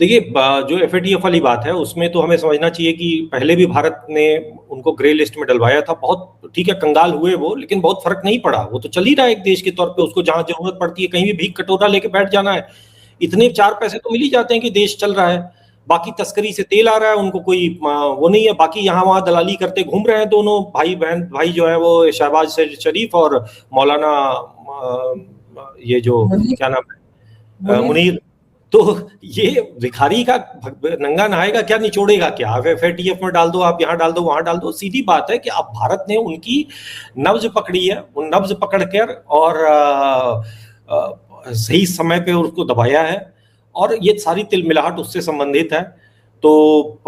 देखिए, जो FATF वाली बात है उसमें तो हमें समझना चाहिए कि पहले भी भारत ने उनको ग्रे लिस्ट में डलवाया था। बहुत ठीक है, कंगाल हुए वो, लेकिन बहुत फर्क नहीं पड़ा। वो तो चल ही रहा है एक देश के तौर पे। उसको जहां जरूरत पड़ती है, कहीं भी भीख कटोरा लेके बैठ जाना है, इतने 4 पैसे तो मिल ही जाते हैं कि देश चल रहा है। बाकी तस्करी से तेल आ रहा है, उनको कोई वो नहीं है। बाकी यहाँ वहां दलाली करते घूम रहे हैं दोनों भाई बहन। भाई जो है वो शहबाज शरीफ और मौलाना ये जो क्या नाम है, मुनीर। तो ये भिखारी का नंगा नहाएगा क्या, निचोड़ेगा क्या? FATF में डाल दो, आप यहाँ डाल दो, वहां डाल दो। सीधी बात है कि अब भारत ने उनकी नब्ज पकड़ी है, उन नब्ज पकड़कर और सही समय पे उसको दबाया है, और ये सारी तिलमिलाहट उससे संबंधित है। तो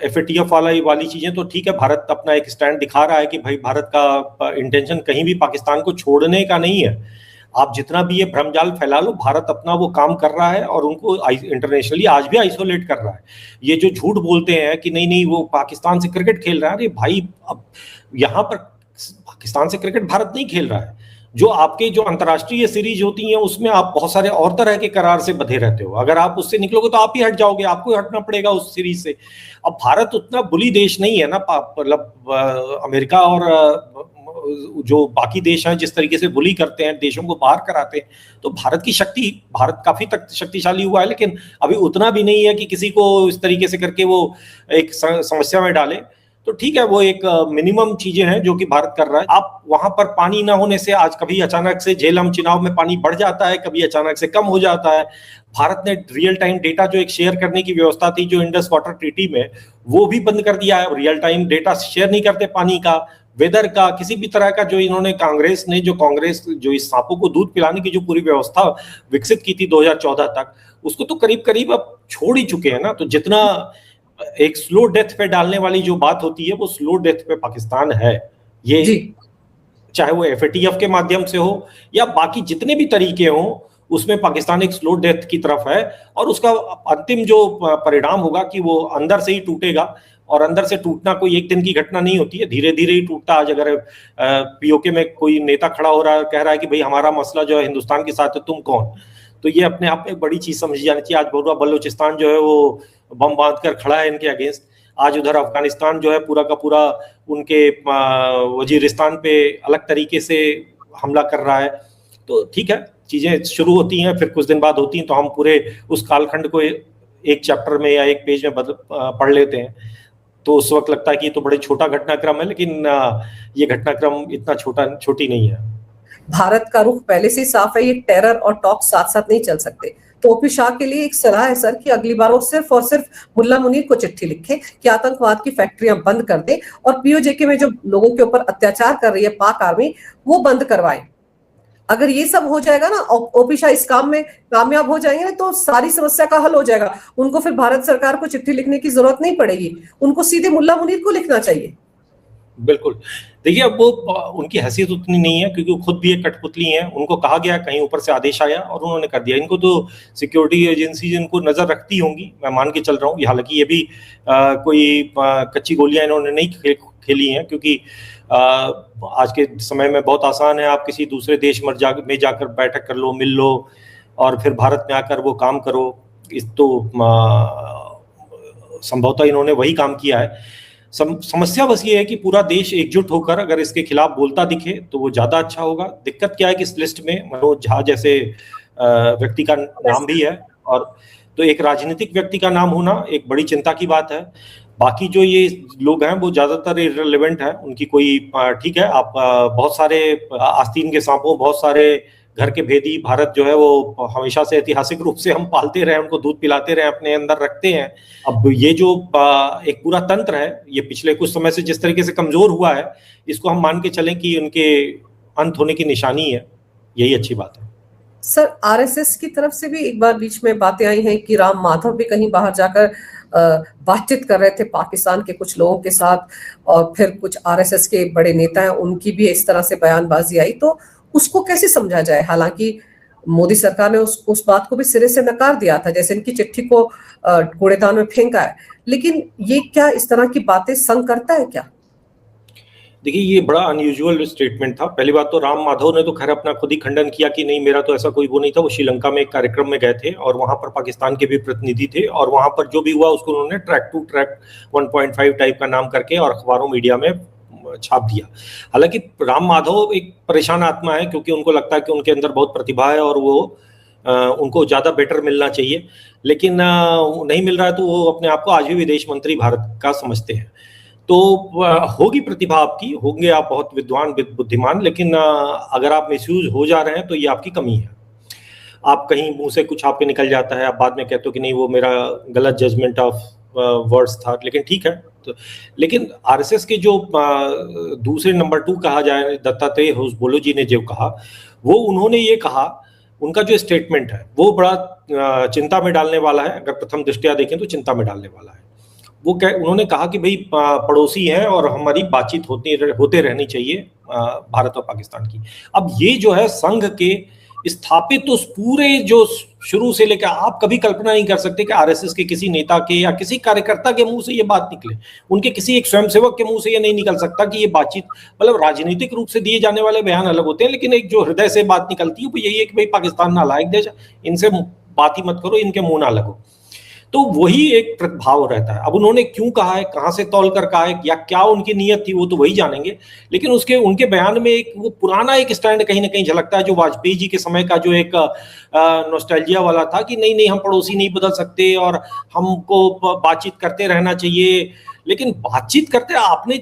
FATF वाली चीजें तो ठीक है, भारत अपना एक स्टैंड दिखा रहा है कि भाई भारत का इंटेंशन कहीं भी पाकिस्तान को छोड़ने का नहीं है। आप जितना भी ये भ्रमजाल फैला लो, भारत अपना वो काम कर रहा है और उनको इंटरनेशनली आज भी आइसोलेट कर रहा है। ये जो झूठ बोलते हैं कि नहीं नहीं वो पाकिस्तान से क्रिकेट खेल रहा है, अरे भाई अब यहाँ पर पाकिस्तान से क्रिकेट भारत नहीं खेल रहा है। जो आपके जो अंतर्राष्ट्रीय सीरीज होती हैं उसमें आप बहुत सारे और तरह के करार से बंधे रहते हो। अगर आप उससे निकलोगे तो आप ही हट जाओगे, आपको ही हटना पड़ेगा उस सीरीज से। अब भारत उतना बुली देश नहीं है ना, मतलब अमेरिका और जो बाकी देश हैं जिस तरीके से बुली करते हैं, देशों को बाहर कराते हैं। तो भारत काफी तक शक्तिशाली हुआ है, लेकिन अभी उतना भी नहीं है कि किसी को इस तरीके से करके वो एक समस्या में डाले। तो ठीक है, वो एक मिनिमम चीजें हैं जो कि भारत कर रहा है। आप वहां पर पानी ना होने से आज कभी अचानक से झेलम चिनाब में पानी बढ़ जाता है, कभी अचानक से कम हो जाता है। भारत ने रियल टाइम डेटा जो एक शेयर करने की व्यवस्था थी जो इंडस वाटर ट्रीटी में, वो भी बंद कर दिया है। रियल टाइम डेटा शेयर नहीं करते, पानी का, वेदर का, किसी भी तरह का। जो इन्होंने कांग्रेस जो इस सांपों को दूध पिलाने की जो पूरी व्यवस्था विकसित की थी 2014 तक, उसको तो करीब करीब अब छोड़ ही चुके हैं ना। तो जितना एक स्लो डेथ पे डालने वाली जो बात होती है, वो स्लो डेथ पे पाकिस्तान है। ये चाहे वो FATF के माध्यम से हो या बाकी जितने भी तरीके हों, उसमें पाकिस्तान एक स्लो डेथ की तरफ है। और उसका अंतिम जो परिणाम होगा कि वो अंदर से ही टूटेगा, और अंदर से टूटना कोई एक दिन की घटना नहीं होती है, धीरे धीरे ही टूटता। आज अगर POK में कोई नेता खड़ा हो रहा है, कह रहा है कि भाई हमारा मसला जो है हिंदुस्तान के साथ है, तुम कौन? तो ये अपने आप में एक बड़ी चीज समझी जानी चाहिए। आज पूरा बलूचिस्तान जो है वो बम बांध कर खड़ा है इनके अगेंस्ट। आज उधर अफगानिस्तान जो है पूरा का पूरा उनके वजीरिस्तान पे अलग तरीके से हमला कर रहा है। तो ठीक है, चीजें शुरू होती हैं, फिर कुछ दिन बाद होती हैं, तो हम पूरे उस कालखंड को एक चैप्टर में या एक पेज में पढ़ लेते हैं, तो उस वक्त लगता है कि ये तो बड़े छोटा घटनाक्रम है, लेकिन ये घटनाक्रम इतना छोटी नहीं है। भारत का रुख पहले से साफ है, ये टेरर और टॉक साथ साथ नहीं चल सकते। तो ओपी शाह के लिए एक सलाह है सर कि अगली बार वो सिर्फ और सिर्फ मुल्ला मुनीर को चिट्ठी लिखे कि आतंकवाद की फैक्ट्रियां बंद कर दे, और पीओजेके में जो लोगों के ऊपर अत्याचार कर रही है पाक आर्मी, वो बंद करवाए। अगर ये सब हो जाएगा ना, ओपी शाह इस काम में कामयाब हो जाएंगे ना, तो सारी समस्या का हल हो जाएगा। उनको फिर भारत सरकार को चिट्ठी लिखने की जरूरत नहीं पड़ेगी, उनको सीधे मुल्ला मुनीर को लिखना चाहिए। बिल्कुल। देखिए, अब वो उनकी हैसियत उतनी नहीं है, क्योंकि वो खुद भी एक कठपुतली हैं। उनको कहा गया, कहीं ऊपर से आदेश आया और उन्होंने कर दिया। इनको तो सिक्योरिटी एजेंसीज इनको नजर रखती होंगी, मैं मान के चल रहा हूँ। हालांकि ये भी कोई कच्ची गोलियां इन्होंने नहीं खेली हैं, क्योंकि आज के समय में बहुत आसान है, आप किसी दूसरे देश में जाकर बैठक कर लो, मिल लो, और फिर भारत में आकर वो काम करो। इस तो संभवतः इन्होंने वही काम किया है। समस्या बस ये है कि पूरा देश एकजुट होकर अगर इसके खिलाफ बोलता दिखे तो वो ज्यादा अच्छा होगा। दिक्कत क्या है कि इस लिस्ट में मनोज झा जैसे व्यक्ति का नाम भी है, और तो एक राजनीतिक व्यक्ति का नाम होना एक बड़ी चिंता की बात है। बाकी जो ये लोग हैं वो ज्यादातर इररिलेवेंट है, उनकी कोई ठीक है, आप बहुत सारे आस्तीन के सांपों, बहुत सारे घर के भेदी भारत जो है वो हमेशा से ऐतिहासिक रूप से हम पालते रहे, उनको दूध पिलाते रहे, अपने अंदर रखते हैं। अब ये जो एक पूरा तंत्र है, ये पिछले कुछ समय से जिस तरीके से कमजोर हुआ है, इसको हम मान के चलें कि उनके अंत होने की निशानी है। यही अच्छी बात है। सर, आरएसएस की तरफ से भी एक बार बीच में बातें आई हैं कि राम माधव भी कहीं बाहर जाकर बातचीत कर रहे थे पाकिस्तान के कुछ लोगों के साथ, और फिर कुछ आरएसएस के बड़े नेता हैं उनकी भी इस तरह से बयानबाजी आई। तो उसको कैसे समझा जाए? हालांकि मोदी सरकार ने उस बात को भी सिरे से नकार दिया था, जैसे इनकी चिट्ठी को कूड़ेदान में फेंका है, लेकिन ये क्या इस तरह की बातें संग करता है क्या? देखिए, ये बड़ा अनयूजुअल स्टेटमेंट था। पहली बात तो राम माधव ने तो खैर अपना खुद ही खंडन किया कि नहीं, मेरा तो ऐसा कोई वो नहीं था। वो श्रीलंका में एक कार्यक्रम में गए थे और वहां पर पाकिस्तान के भी प्रतिनिधि थे, और वहां पर जो भी हुआ उसको उन्होंने ट्रैक टू ट्रैक 1.5 टाइप का नाम करके और अखबारों मीडिया में छाप दिया। हालांकि राम माधव एक परेशान आत्मा है, क्योंकि उनको लगता है कि उनके अंदर बहुत प्रतिभा है और वो उनको ज्यादा बेटर मिलना चाहिए, लेकिन नहीं मिल रहा है, तो वो अपने आप को आज भी विदेश मंत्री भारत का समझते हैं। तो होगी प्रतिभा आपकी, होंगे आप बहुत विद्वान बुद्धिमान, लेकिन अगर आप मिसयूज हो जा रहे हैं तो ये आपकी कमी है। आप कहीं मुंह से कुछ आपके निकल जाता है, आप बाद में कहते हो कि नहीं वो मेरा गलत जजमेंट ऑफ वर्ड्स था, लेकिन ठीक है। तो लेकिन आरएसएस के जो दूसरे नंबर 2 कहा जाए, दत्तात्रेय होसबोले जी ने जो कहा, वो उन्होंने ये कहा, उनका जो स्टेटमेंट है वो बड़ा चिंता में डालने वाला है। अगर प्रथम दृष्टया देखें तो चिंता में डालने वाला है। उन्होंने कहा कि भाई पड़ोसी हैं और हमारी बातचीत होते रहनी चाहिए भारत और पाकिस्तान की। अब ये जो है संघ के स्थापित उस पूरे जो शुरू से लेकर, आप कभी कल्पना नहीं कर सकते कि आरएसएस के किसी नेता के या किसी कार्यकर्ता के मुंह से ये बात निकले, उनके किसी एक स्वयंसेवक के मुंह से ये नहीं निकल सकता कि ये बातचीत, मतलब राजनीतिक रूप से दिए जाने वाले बयान अलग होते हैं, लेकिन एक जो हृदय से बात निकलती है वो यही है कि भाई पाकिस्तान नालायक देश, इनसे बात ही मत करो, इनके मुंह ना लगो। तो वही एक प्रभाव रहता है। अब उन्होंने क्यों कहा है, कहां से तौल कर कहा है, या क्या उनकी नीयत थी, वो तो वही जानेंगे। लेकिन उनके बयान में एक वो पुराना एक स्टैंड कहीं ना कहीं झलकता है, जो वाजपेयी जी के समय का जो एक नॉस्टैल्जिया वाला था कि नहीं हम पड़ोसी नहीं बदल सकते और हमको बातचीत करते रहना चाहिए। लेकिन बातचीत करते आपने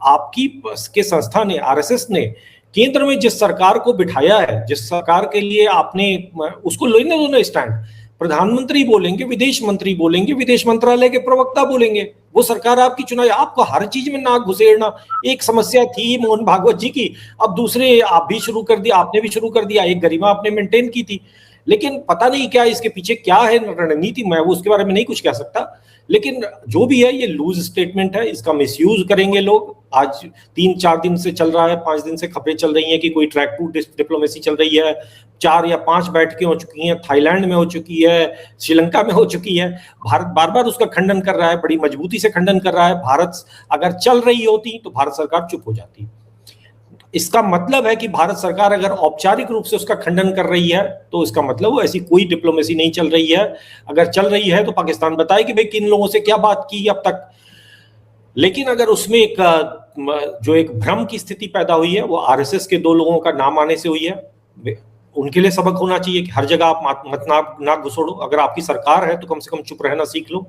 आपकी के संस्था ने, आरएसएस ने केंद्र में जिस सरकार को बिठाया है, जिस सरकार के लिए आपने उसको लेने दो ना स्टैंड। प्रधानमंत्री बोलेंगे, विदेश मंत्री बोलेंगे, विदेश मंत्रालय के प्रवक्ता बोलेंगे, वो सरकार आपकी चुनाई, आपको हर चीज में नाक घुसेड़ना। एक समस्या थी मोहन भागवत जी की, अब दूसरे आप भी शुरू कर दिया, आपने भी शुरू कर दिया। एक गरिमा आपने मेंटेन की थी, लेकिन पता नहीं क्या इसके पीछे क्या है रणनीति, मैं उसके बारे में नहीं कुछ कह सकता। लेकिन जो भी है ये लूज स्टेटमेंट है, इसका मिसयूज करेंगे लोग। आज 3-4 दिन से चल रहा है, 5 दिन से खबरें चल रही हैं कि कोई ट्रैक टू डिप्लोमेसी चल रही है। 4 या 5 बैठकें हो चुकी हैं, थाईलैंड में हो चुकी है, श्रीलंका में हो चुकी है। भारत बार बार उसका खंडन कर रहा है, बड़ी मजबूती से खंडन कर रहा है। भारत अगर चल रही होती तो भारत सरकार चुप हो जाती। इसका मतलब है कि भारत सरकार अगर औपचारिक रूप से उसका खंडन कर रही है तो इसका मतलब वो ऐसी कोई डिप्लोमेसी नहीं चल रही है। अगर चल रही है तो पाकिस्तान बताए कि भाई किन लोगों से क्या बात की अब तक। लेकिन अगर उसमें जो एक भ्रम की स्थिति पैदा हुई है वो आरएसएस के 2 लोगों का नाम आने से हुई है। उनके लिए सबक होना चाहिए कि हर जगह आप मत नाक घुसोड़ो। अगर आपकी सरकार है तो कम से कम चुप रहना सीख लो।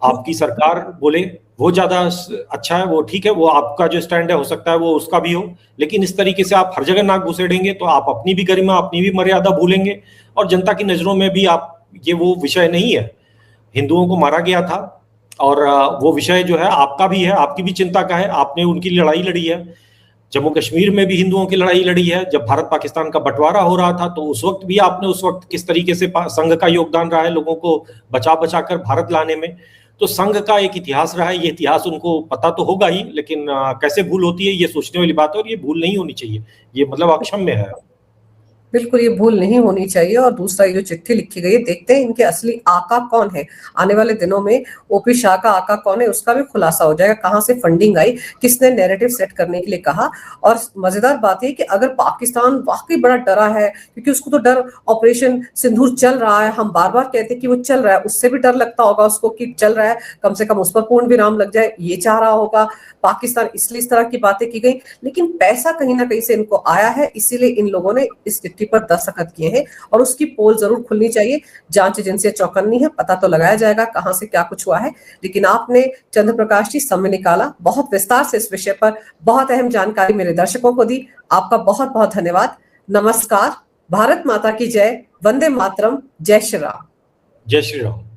आपकी सरकार बोले वो ज्यादा अच्छा है, वो ठीक है, वो आपका जो स्टैंड है हो सकता है वो उसका भी हो, लेकिन इस तरीके से आप हर जगह नाक घुसेड़ेंगे तो आप अपनी भी गरिमा अपनी भी मर्यादा भूलेंगे और जनता की नजरों में भी आप ये वो विषय नहीं है। हिंदुओं को मारा गया था और वो विषय जो है आपका भी है, आपकी भी चिंता का है, आपने उनकी लड़ाई लड़ी है। जम्मू कश्मीर में भी हिंदुओं की लड़ाई लड़ी है। जब भारत पाकिस्तान का बंटवारा हो रहा था तो उस वक्त भी आपने उस वक्त किस तरीके से संघ का योगदान रहा है लोगों को बचा कर भारत लाने में। तो संघ का एक इतिहास रहा है, ये इतिहास उनको पता तो होगा ही, लेकिन कैसे भूल होती है ये सोचने वाली बात है और ये भूल नहीं होनी चाहिए। ये मतलब अक्षम्य है। बिल्कुल ये भूल नहीं होनी चाहिए। और दूसरा ये जो चिट्ठी लिखी गई है, देखते हैं इनके असली आका कौन है। आने वाले दिनों में ओपी शाह का आका कौन है उसका भी खुलासा हो जाएगा, कहां से फंडिंग आई, किसने नैरेटिव सेट करने के लिए कहा। और मजेदार बात है कि अगर पाकिस्तान वाकई बड़ा डरा है, क्योंकि उसको तो डर ऑपरेशन सिंदूर चल रहा है, हम बार बार कहते हैं कि वो चल रहा है, उससे भी डर लगता होगा उसको कि चल रहा है, कम से कम उस पर पूर्ण विराम लग जाए, ये चाह रहा होगा पाकिस्तान, इसलिए इस तरह की बातें की गई। लेकिन पैसा कहीं ना कहीं से इनको आया है, इसीलिए इन लोगों ने इस चिट्ठी पर दस्तखत किए हैं और उसकी पोल जरूर खुलनी चाहिए। जांच एजेंसी चौकन्नी है, पता तो लगाया जाएगा कहां से क्या कुछ हुआ है। लेकिन आपने चंद्र प्रकाश जी समय निकाला, बहुत विस्तार से इस विषय पर बहुत अहम जानकारी मेरे दर्शकों को दी। आपका बहुत बहुत धन्यवाद। नमस्कार। भारत माता की जय। वंदे मातरम। जय श्री राम। जय श्री राम।